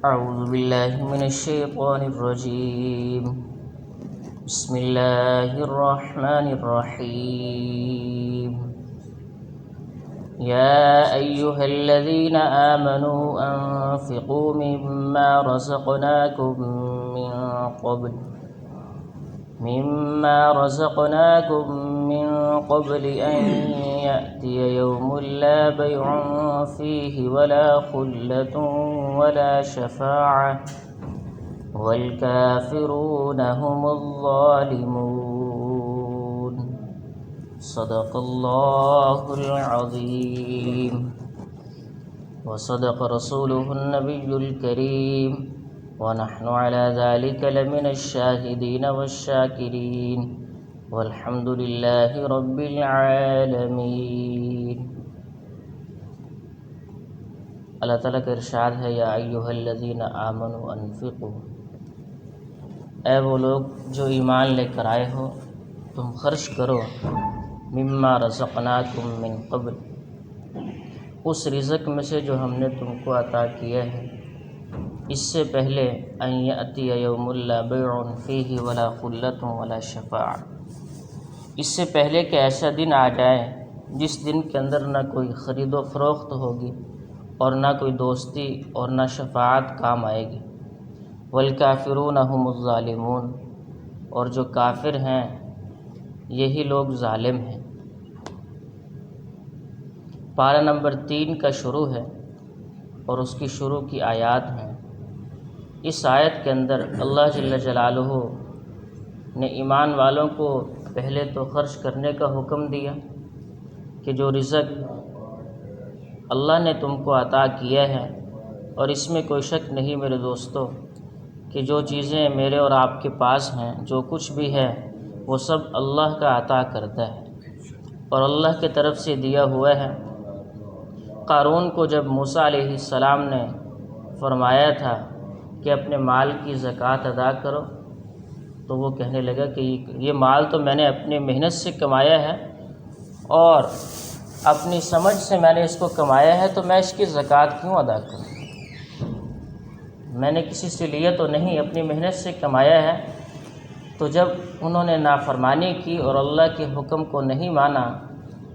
أعوذ بالله من الشيطان الرجيم. بسم الله الرحمن الرحيم. يا أيها الذين آمنوا أنفقوا مما رزقناكم من قبل أن يأتي يوم لا بيع فيه ولا خلة ولا شفاعة والكافرون هم الظالمون. صدق الله العظيم وصدق رسوله النبي الكريم ونحن على ذلك لمن الشاهدين والشاكرين والحمد لله رب العالمین. اللہ تعالیٰ کا ارشاد ہے یا ایھا الذین آمنوا انفقوا، اے وہ لوگ جو ایمان لے کر آئے ہو تم خرچ کرو مما رزقناکم من قبل، اس رزق میں سے جو ہم نے تم کو عطا کیا ہے اس سے پہلے ان یأتی یوم لا بیع فیہ ولا خلۃ ولا شفاعہ، اس سے پہلے کہ ایسا دن آ جائے جس دن کے اندر نہ کوئی خرید و فروخت ہوگی اور نہ کوئی دوستی اور نہ شفاعت کام آئے گی. والکافرون هم الظالمون، اور جو کافر ہیں یہی لوگ ظالم ہیں. پارہ نمبر 3 کا شروع ہے اور اس کی شروع کی آیات ہیں. اس آیت کے اندر اللہ جل جلالہ نے ایمان والوں کو پہلے تو خرچ کرنے کا حکم دیا کہ جو رزق اللہ نے تم کو عطا کیا ہے، اور اس میں کوئی شک نہیں میرے دوستو کہ جو چیزیں میرے اور آپ کے پاس ہیں، جو کچھ بھی ہے وہ سب اللہ کا عطا کرتا ہے اور اللہ کی طرف سے دیا ہوا ہے. قارون کو جب موسیٰ علیہ السلام نے فرمایا تھا کہ اپنے مال کی زکوٰۃ ادا کرو، تو وہ کہنے لگا کہ یہ مال تو میں نے اپنی محنت سے کمایا ہے اور اپنی سمجھ سے میں نے اس کو کمایا ہے، تو میں اس کی زکوٰۃ کیوں ادا کروں؟ میں نے کسی سے لیا تو نہیں، اپنی محنت سے کمایا ہے. تو جب انہوں نے نافرمانی کی اور اللہ کے حکم کو نہیں مانا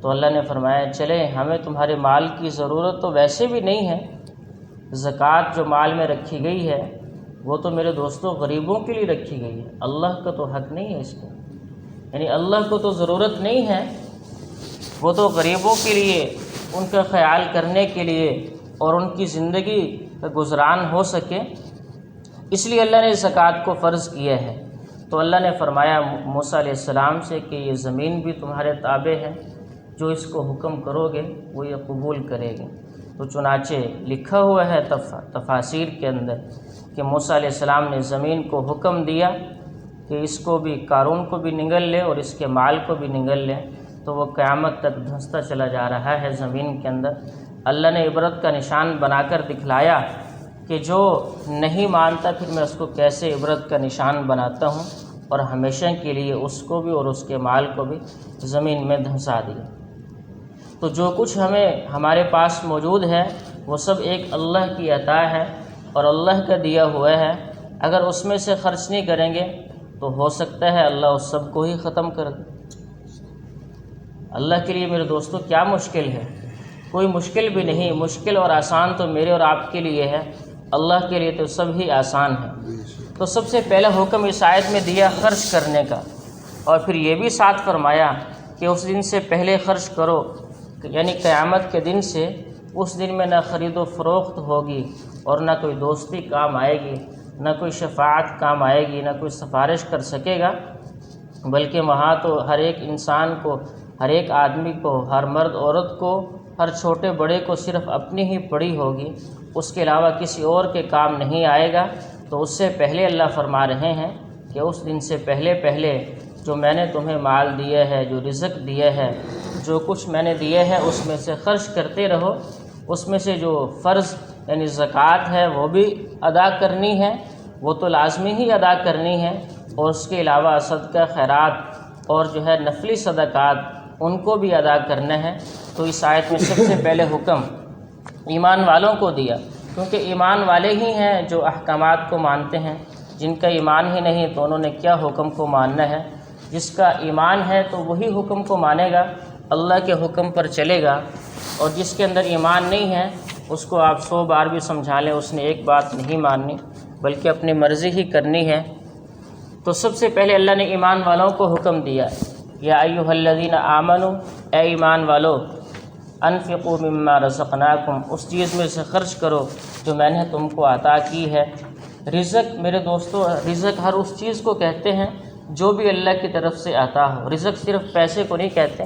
تو اللہ نے فرمایا چلے ہمیں تمہارے مال کی ضرورت تو ویسے بھی نہیں ہے، زکوٰۃ جو مال میں رکھی گئی ہے وہ تو میرے دوستوں غریبوں کے لیے رکھی گئی ہے، اللہ کا تو حق نہیں ہے اس کو، یعنی اللہ کو تو ضرورت نہیں ہے، وہ تو غریبوں کے لیے ان کا خیال کرنے کے لیے اور ان کی زندگی کا گزران ہو سکے، اس لیے اللہ نے زکوٰۃ کو فرض کیا ہے. تو اللہ نے فرمایا موسیٰ علیہ السلام سے کہ یہ زمین بھی تمہارے تابع ہے، جو اس کو حکم کرو گے وہ یہ قبول کرے گی. تو چنانچہ لکھا ہوا ہے تفاسیر کے اندر کہ موسیٰ علیہ السلام نے زمین کو حکم دیا کہ اس کو بھی، قارون کو بھی نگل لے اور اس کے مال کو بھی نگل لے. تو وہ قیامت تک دھنستا چلا جا رہا ہے زمین کے اندر. اللہ نے عبرت کا نشان بنا کر دکھلایا کہ جو نہیں مانتا پھر میں اس کو کیسے عبرت کا نشان بناتا ہوں، اور ہمیشہ کے لیے اس کو بھی اور اس کے مال کو بھی زمین میں دھنسا دیا. تو جو کچھ ہمارے پاس موجود ہے وہ سب ایک اللہ کی عطا ہے اور اللہ کا دیا ہوا ہے. اگر اس میں سے خرچ نہیں کریں گے تو ہو سکتا ہے اللہ اس سب کو ہی ختم کر دے. اللہ کے لیے میرے دوستو کیا مشکل ہے؟ کوئی مشکل بھی نہیں. مشکل اور آسان تو میرے اور آپ کے لیے ہے، اللہ کے لیے تو سب ہی آسان ہے. تو سب سے پہلا حکم اس آیت میں دیا خرچ کرنے کا، اور پھر یہ بھی ساتھ فرمایا کہ اس دن سے پہلے خرچ کرو، یعنی قیامت کے دن سے. اس دن میں نہ خرید و فروخت ہوگی اور نہ کوئی دوستی کام آئے گی، نہ کوئی شفاعت کام آئے گی، نہ کوئی سفارش کر سکے گا، بلکہ وہاں تو ہر ایک انسان کو، ہر ایک آدمی کو، ہر مرد عورت کو، ہر چھوٹے بڑے کو صرف اپنی ہی پڑی ہوگی، اس کے علاوہ کسی اور کے کام نہیں آئے گا. تو اس سے پہلے اللہ فرما رہے ہیں کہ اس دن سے پہلے جو میں نے تمہیں مال دیا ہے، جو رزق دیا ہے، جو کچھ میں نے دیا ہے اس میں سے خرچ کرتے رہو. اس میں سے جو فرض یعنی زکوٰۃ ہے وہ بھی ادا کرنی ہے، وہ تو لازمی ہی ادا کرنی ہے، اور اس کے علاوہ صدقہ خیرات اور جو ہے نفلی صدقات ان کو بھی ادا کرنا ہے. تو اس آیت میں سب سے پہلے حکم ایمان والوں کو دیا کیونکہ ایمان والے ہی ہیں جو احکامات کو مانتے ہیں، جن کا ایمان ہی نہیں تو انہوں نے کیا حکم کو ماننا ہے۔ جس کا ایمان ہے تو وہی حکم کو مانے گا، اللہ کے حکم پر چلے گا، اور جس کے اندر ایمان نہیں ہے اس کو آپ 100 بار بھی سمجھا لیں، اس نے ایک بات نہیں ماننی بلکہ اپنی مرضی ہی کرنی ہے۔ تو سب سے پہلے اللہ نے ایمان والوں کو حکم دیا، یا ایھا الذین آمنوا، اے ایمان والو، انفقوا مما رزقناکم، اس چیز میں سے خرچ کرو جو میں نے تم کو عطا کی ہے۔ رزق میرے دوستو، رزق ہر اس چیز کو کہتے ہیں جو بھی اللہ کی طرف سے عطا ہو۔ رزق صرف پیسے کو نہیں کہتے،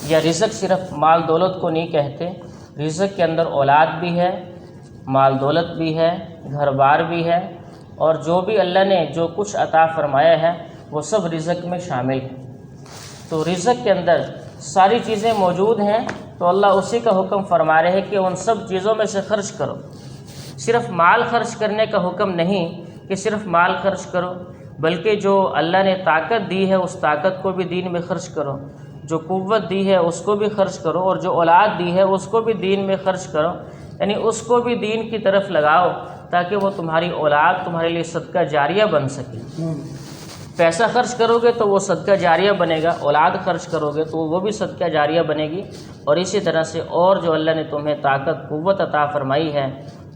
یا رزق صرف مال دولت کو نہیں کہتے۔ رزق کے اندر اولاد بھی ہے، مال دولت بھی ہے، گھر بار بھی ہے، اور جو بھی اللہ نے جو کچھ عطا فرمایا ہے وہ سب رزق میں شامل ہے۔ تو رزق کے اندر ساری چیزیں موجود ہیں، تو اللہ اسی کا حکم فرما رہے ہیں کہ ان سب چیزوں میں سے خرچ کرو۔ صرف مال خرچ کرنے کا حکم نہیں کہ صرف مال خرچ کرو، بلکہ جو اللہ نے طاقت دی ہے اس طاقت کو بھی دین میں خرچ کرو، جو قوت دی ہے اس کو بھی خرچ کرو، اور جو اولاد دی ہے اس کو بھی دین میں خرچ کرو، یعنی اس کو بھی دین کی طرف لگاؤ تاکہ وہ تمہاری اولاد تمہارے لیے صدقہ جاریہ بن سکے۔ پیسہ خرچ کرو گے تو وہ صدقہ جاریہ بنے گا، اولاد خرچ کرو گے تو وہ بھی صدقہ جاریہ بنے گی، اور اسی طرح سے اور جو اللہ نے تمہیں طاقت قوت عطا فرمائی ہے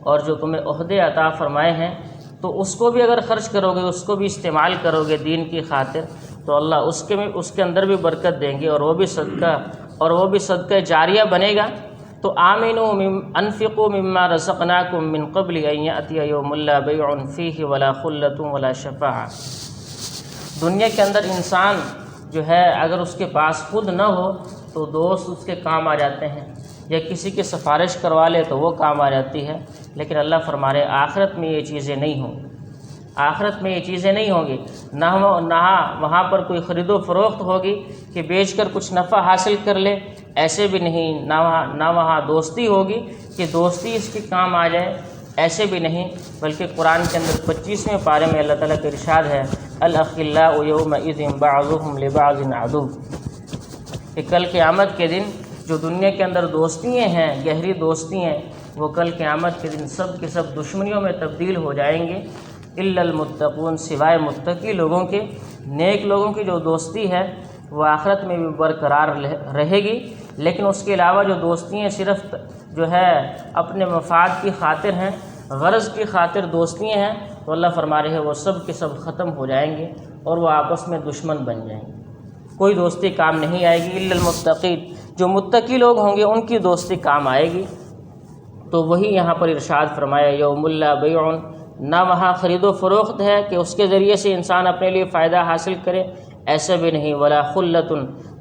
اور جو تمہیں عہدے عطا فرمائے ہیں تو اس کو بھی اگر خرچ کرو گے، اس کو بھی استعمال کرو گے دین کی خاطر، تو اللہ اس کے اندر بھی برکت دیں گے، اور وہ بھی صدقہ جاریہ بنے گا۔ تو آمنوا انفقوا مما رزقناکم من قبل ان یأتی یوم لا بیع فیہ ولا خلۃ ولا شفاعہ۔ دنیا کے اندر انسان جو ہے اگر اس کے پاس خود نہ ہو تو دوست اس کے کام آ جاتے ہیں، یا کسی کی سفارش کروا لے تو وہ کام آ جاتی ہے، لیکن اللہ فرما رہے آخرت میں یہ چیزیں نہیں ہوں گی، آخرت میں یہ چیزیں نہیں ہوں گی، نہ وہاں پر کوئی خرید و فروخت ہوگی کہ بیچ کر کچھ نفع حاصل کر لے، ایسے بھی نہیں، نہ وہاں دوستی ہوگی کہ دوستی اس کے کام آ جائے، ایسے بھی نہیں، بلکہ قرآن کے اندر 25ویں پارے میں اللہ تعالیٰ کا ارشاد ہے الاخلاء یومئذ بعضهم لبعض عدو، کہ کل قیامت کے دن جو دنیا کے اندر دوستیاں ہیں، گہری دوستی ہیں، وہ کل قیامت کے دن سب کے سب دشمنیوں میں تبدیل ہو جائیں گے، الا المتقون، سوائے متقی لوگوں کے۔ نیک لوگوں کی جو دوستی ہے وہ آخرت میں بھی برقرار رہے گی، لیکن اس کے علاوہ جو دوستیاں صرف جو ہے اپنے مفاد کی خاطر ہیں، غرض کی خاطر دوستیاں ہیں، تو اللہ فرما رہے ہیں وہ سب کے سب ختم ہو جائیں گے اور وہ آپس میں دشمن بن جائیں گے، کوئی دوستی کام نہیں آئے گی۔ الا المتقین، جو متقی لوگ ہوں گے ان کی دوستی کام آئے گی۔ تو وہی یہاں پر ارشاد فرمایا یوم لا بیع، نہ وہاں خرید و فروخت ہے کہ اس کے ذریعے سے انسان اپنے لیے فائدہ حاصل کرے، ایسا بھی نہیں، ولا خلۃ،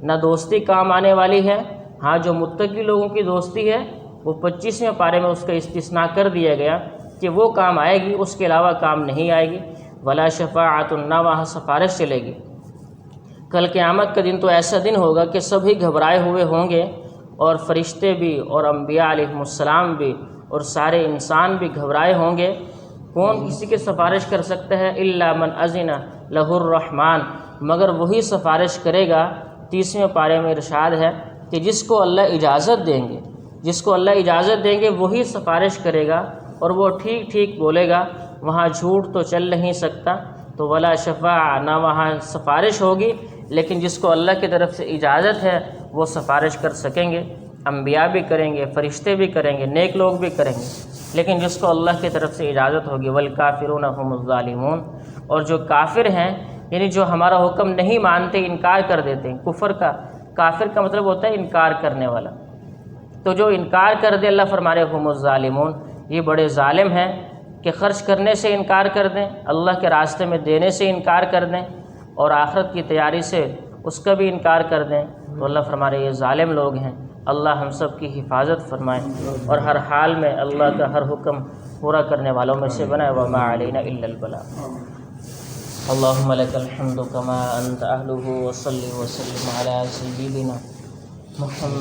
نہ دوستی کام آنے والی ہے۔ ہاں جو متقی لوگوں کی دوستی ہے وہ 25ویں پارے میں اس کا استثناء کر دیا گیا کہ وہ کام آئے گی، اس کے علاوہ کام نہیں آئے گی۔ ولا شفاعۃ، نہ وہاں سفارش چلے گی۔ کل قیامت کا دن تو ایسا دن ہوگا کہ سبھی گھبرائے ہوئے ہوں گے، اور فرشتے بھی اور انبیاء علیہ السلام بھی اور سارے انسان بھی گھبرائے ہوں گے۔ کون کسی کی سفارش کر سکتا ہے؟ الا من اذن لہ الرحمن، مگر وہی سفارش کرے گا۔ 30ویں پارے میں ارشاد ہے کہ جس کو اللہ اجازت دیں گے، جس کو اللہ اجازت دیں گے وہی سفارش کرے گا، اور وہ ٹھیک ٹھیک بولے گا، وہاں جھوٹ تو چل نہیں سکتا۔ تو ولا شفاعہ، نہ وہاں سفارش ہوگی، لیکن جس کو اللہ کی طرف سے اجازت ہے وہ سفارش کر سکیں گے، انبیاء بھی کریں گے، فرشتے بھی کریں گے، نیک لوگ بھی کریں گے، لیکن جس کو اللہ کی طرف سے اجازت ہوگی۔ والکافرون هم الظالمون، اور جو کافر ہیں یعنی جو ہمارا حکم نہیں مانتے، انکار کر دیتے ہیں۔ کافر کا مطلب ہوتا ہے انکار کرنے والا، تو جو انکار کر دے اللہ فرما رہے هم الظالمون، یہ بڑے ظالم ہیں کہ خرچ کرنے سے انکار کر دیں، اللہ کے راستے میں دینے سے انکار کر دیں، اور آخرت کی تیاری سے اس کا بھی انکار کر دیں، تو اللہ فرما رہے یہ ظالم لوگ ہیں۔ اللہ ہم سب کی حفاظت فرمائے اور ہر حال میں اللہ کا ہر حکم پورا کرنے والوں میں سے بنائے۔ وما علینا الا البلاغ۔ اللہم لک الحمد کما انت اہلہ، وصلی وسلم علی سیدنا محمد۔